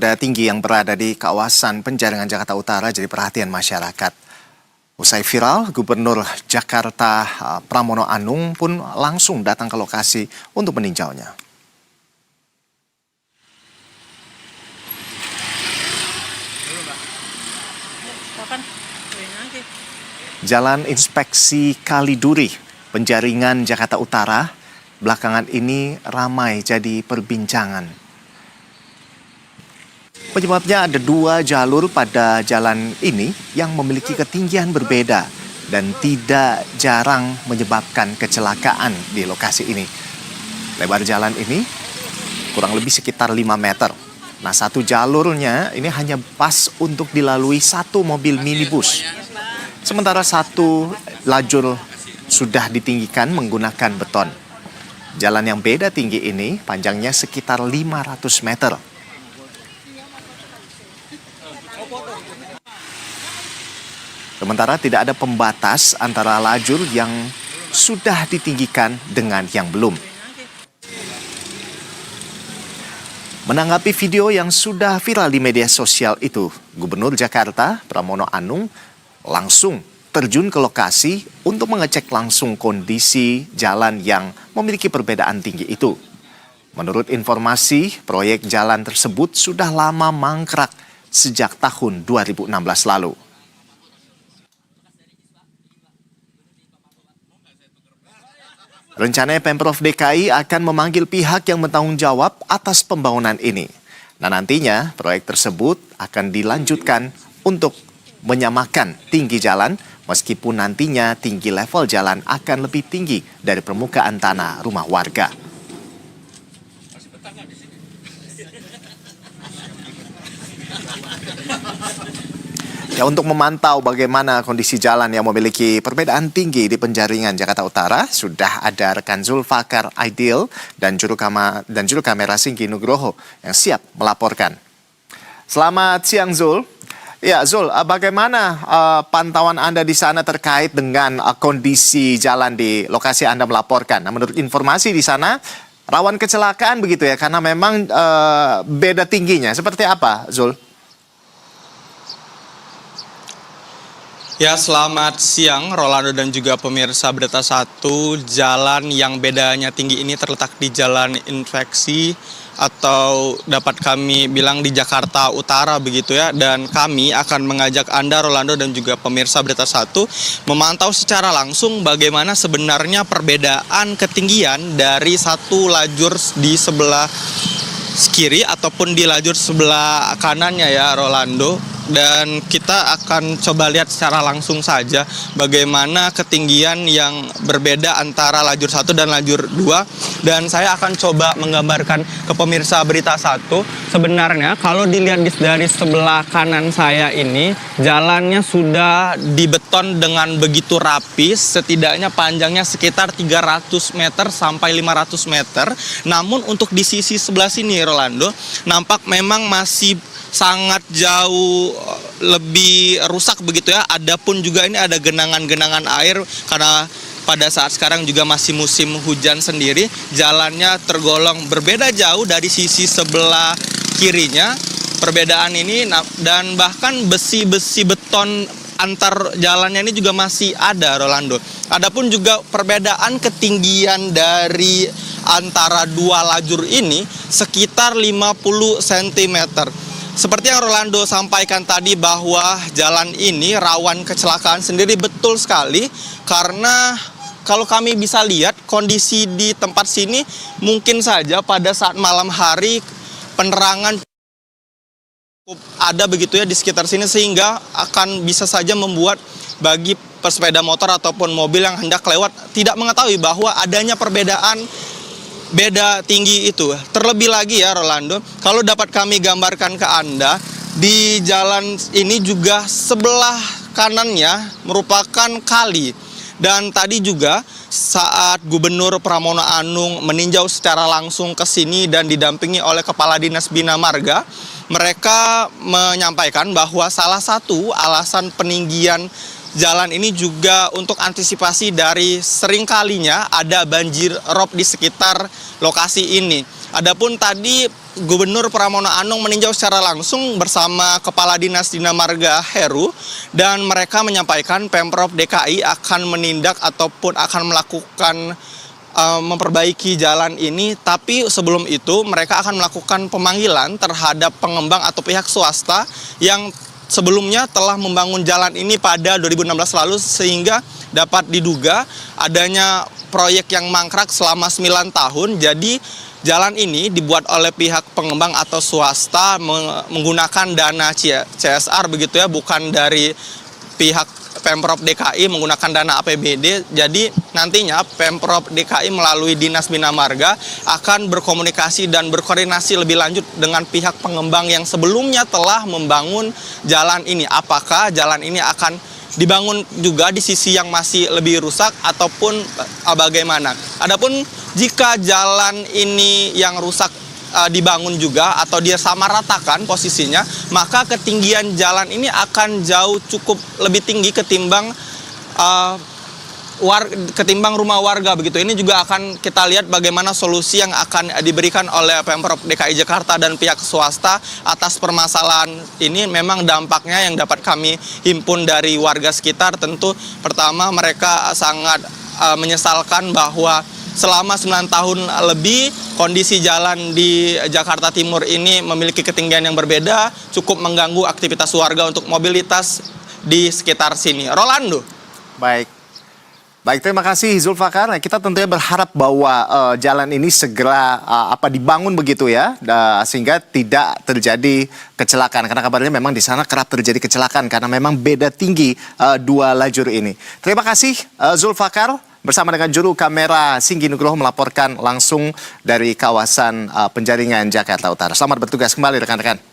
Tinggi yang berada di kawasan Penjaringan Jakarta Utara jadi perhatian masyarakat. Usai viral, Gubernur Jakarta Pramono Anung pun langsung datang ke lokasi untuk meninjaunya. Jalan Inspeksi Kaliduri, Penjaringan Jakarta Utara, belakangan ini ramai jadi perbincangan. Penyebabnya ada 2 jalur pada jalan ini yang memiliki ketinggian berbeda dan tidak jarang menyebabkan kecelakaan di lokasi ini. Lebar jalan ini kurang lebih sekitar 5 meter. Nah, satu jalurnya ini hanya pas untuk dilalui satu mobil minibus. Sementara satu lajur sudah ditinggikan menggunakan beton. Jalan yang beda tinggi ini panjangnya sekitar 500 meter. Sementara tidak ada pembatas antara lajur yang sudah ditinggikan dengan yang belum. Menanggapi video yang sudah viral di media sosial itu, Gubernur Jakarta Pramono Anung langsung terjun ke lokasi untuk mengecek langsung kondisi jalan yang memiliki perbedaan tinggi itu. Menurut informasi, proyek jalan tersebut sudah lama mangkrak sejak tahun 2016 lalu. Rencananya Pemprov DKI akan memanggil pihak yang bertanggung jawab atas pembangunan ini. Nah, nantinya proyek tersebut akan dilanjutkan untuk menyamakan tinggi jalan meskipun nantinya tinggi level jalan akan lebih tinggi dari permukaan tanah rumah warga. Ya, untuk memantau bagaimana kondisi jalan yang memiliki perbedaan tinggi di Penjaringan Jakarta Utara, sudah ada rekan Zulfakar Aidil dan juru kamera Singgi Nugroho yang siap melaporkan. Selamat siang, Zul. Ya, Zul, bagaimana pantauan Anda di sana terkait dengan kondisi jalan di lokasi Anda melaporkan? Nah, menurut informasi di sana rawan kecelakaan begitu ya, karena memang beda tingginya. Seperti apa, Zul? Ya, selamat siang Rolando dan juga pemirsa Berita 1. Jalan yang bedanya tinggi ini terletak di Jalan Inspeksi atau dapat kami bilang di Jakarta Utara begitu ya. Dan kami akan mengajak Anda Rolando dan juga pemirsa Berita 1 memantau secara langsung bagaimana sebenarnya perbedaan ketinggian dari satu lajur di sebelah kiri ataupun di lajur sebelah kanannya ya Rolando. Dan kita akan coba lihat secara langsung saja bagaimana ketinggian yang berbeda antara lajur 1 dan lajur 2. Dan saya akan coba menggambarkan ke pemirsa Berita 1. Sebenarnya kalau dilihat dari sebelah kanan saya ini, jalannya sudah dibeton dengan begitu rapi, setidaknya panjangnya sekitar 300 meter sampai 500 meter. Namun untuk di sisi sebelah sini Rolando, nampak memang masih sangat jauh lebih rusak begitu ya. Adapun juga ini ada genangan-genangan air karena pada saat sekarang juga masih musim hujan sendiri. Jalannya tergolong berbeda jauh dari sisi sebelah kirinya. Perbedaan ini dan bahkan besi-besi beton antar jalannya ini juga masih ada Rolando. Adapun juga perbedaan ketinggian dari antara 2 lajur ini sekitar 50 cm. Seperti yang Rolando sampaikan tadi bahwa jalan ini rawan kecelakaan sendiri, betul sekali. Karena kalau kami bisa lihat kondisi di tempat sini mungkin saja pada saat malam hari penerangan cukup ada begitu ya di sekitar sini, sehingga akan bisa saja membuat bagi pesepeda motor ataupun mobil yang hendak lewat tidak mengetahui bahwa adanya perbedaan beda tinggi itu. Terlebih lagi ya Rolando, kalau dapat kami gambarkan ke Anda, di jalan ini juga sebelah kanannya merupakan kali. Dan tadi juga saat Gubernur Pramono Anung meninjau secara langsung ke sini dan didampingi oleh Kepala Dinas Bina Marga, mereka menyampaikan bahwa salah satu alasan peninggian jalan ini juga untuk antisipasi dari seringkalinya ada banjir rob di sekitar lokasi ini. Adapun tadi Gubernur Pramono Anung meninjau secara langsung bersama Kepala Dinas Bina Marga Heru, dan mereka menyampaikan Pemprov DKI akan menindak ataupun akan melakukan memperbaiki jalan ini, tapi sebelum itu mereka akan melakukan pemanggilan terhadap pengembang atau pihak swasta yang sebelumnya telah membangun jalan ini pada 2016 lalu, sehingga dapat diduga adanya proyek yang mangkrak selama 9 tahun. Jadi jalan ini dibuat oleh pihak pengembang atau swasta menggunakan dana CSR begitu ya, bukan dari pihak Pemprov DKI menggunakan dana APBD. Jadi nantinya Pemprov DKI melalui Dinas Bina Marga akan berkomunikasi dan berkoordinasi lebih lanjut dengan pihak pengembang yang sebelumnya telah membangun jalan ini. Apakah jalan ini akan dibangun juga di sisi yang masih lebih rusak ataupun bagaimana? Adapun jika jalan ini yang rusak dibangun juga atau dia sama ratakan posisinya, maka ketinggian jalan ini akan jauh cukup lebih tinggi ketimbang rumah warga begitu. Ini juga akan kita lihat bagaimana solusi yang akan diberikan oleh Pemprov DKI Jakarta dan pihak swasta atas permasalahan ini. Memang dampaknya yang dapat kami himpun dari warga sekitar, tentu pertama mereka sangat menyesalkan bahwa selama 9 tahun lebih kondisi jalan di Jakarta Timur ini memiliki ketinggian yang berbeda, cukup mengganggu aktivitas warga untuk mobilitas di sekitar sini. Rolando. Baik, terima kasih Zulfakar. Nah, kita tentunya berharap bahwa jalan ini segera dibangun begitu ya, sehingga tidak terjadi kecelakaan. Karena kabarnya memang di sana kerap terjadi kecelakaan karena memang beda tinggi dua lajur ini. Terima kasih Zulfakar bersama dengan juru kamera Singgi Nugroho melaporkan langsung dari kawasan Penjaringan Jakarta Utara. Selamat bertugas kembali rekan-rekan.